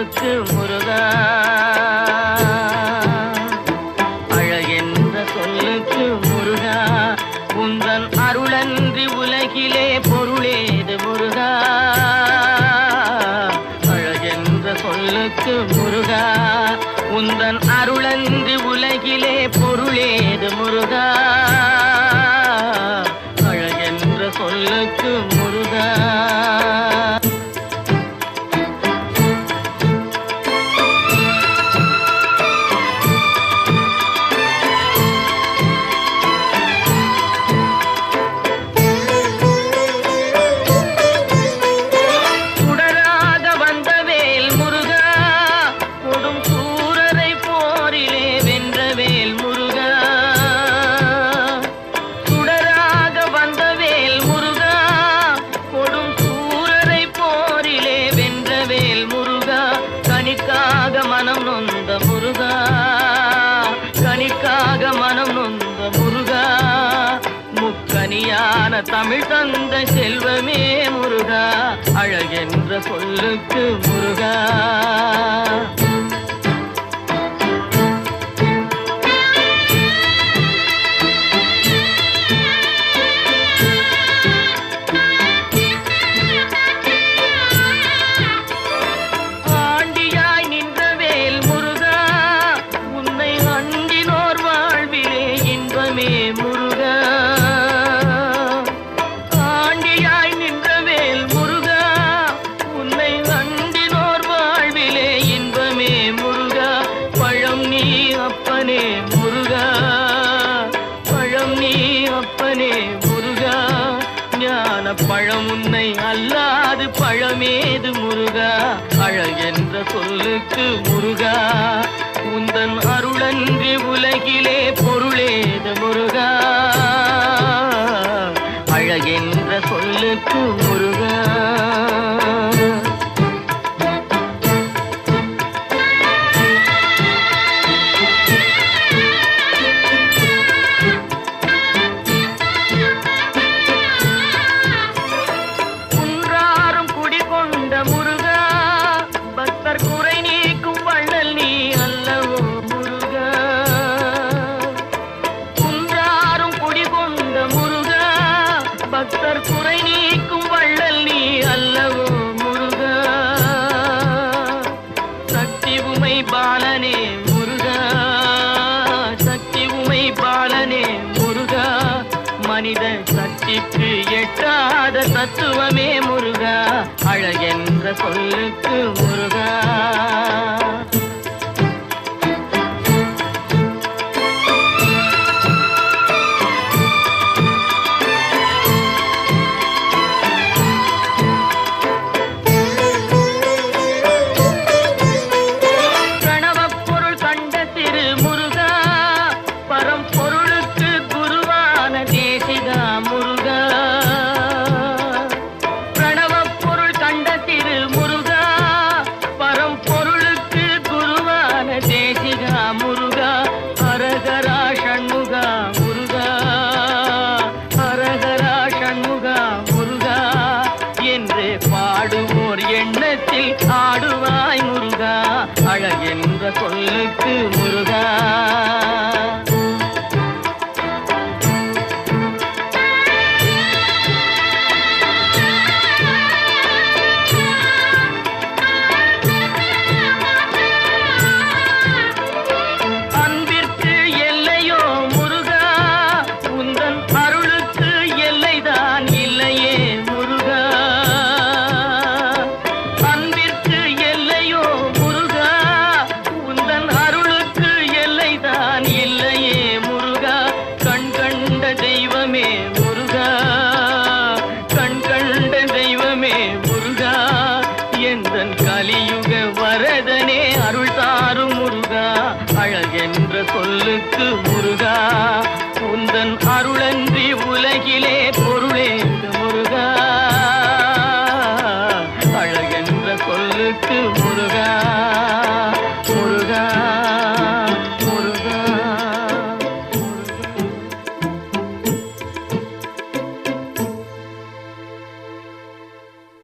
சொல்லுக்கு முருகா, அழகென்ற சொல்லுக்கு முருகா, உந்தன் அருளன்றி உலகிலே பொருளேது முருகா. அழகென்ற சொல்லுக்கு முருகா, உந்தன் அருளன்றி உலகிலே பொருளேது முருகா. அழகென்ற சொல்லுக்கு முருகா. கனிக்காக மனம் நொந்த முருகா, கனிக்காக மனம் நொந்த முருகா, முக்கனியான தமிழ் தந்த செல்வமே முருகா. அழகென்ற சொல்லுக்கு முருகா. முருகா, ஆண்டியாய் நின்றவேல் முருகா, உன்னை அண்டினோர் வாழ்விலே இன்பமே முருகா. பழம் நீ அப்பனே முருகா, பழம் நீ அப்பனே முருகா, ஞான பழம் உன்னை அல்லாது பழமேது முருகா. அழகென்ற சொல்லுக்கு முருகா, உந்தன் அருளன்றி உலகிலே பொருளேது முருகா. அழகென்ற சொல்லுக்கு முருகா. குன்றாரும் குடிகொண்ட முருகா, பக்தர் குறை நீக்கும் வள்ளல் நீ அல்லவோ முருகா. குன்றாரும் குடிகொண்ட முருகா, பக்தர் குறை நீக்கும் வள்ளல் நீ அல்லவோ முருகா. சக்தி உமை பாலனே முருகா, சக்தி உமை பாலனே முருகா, மனித சக்திக்கு எட்டாத தத்துவமே முருகா. அழகென்ற சொல்லுக்கு முருகா.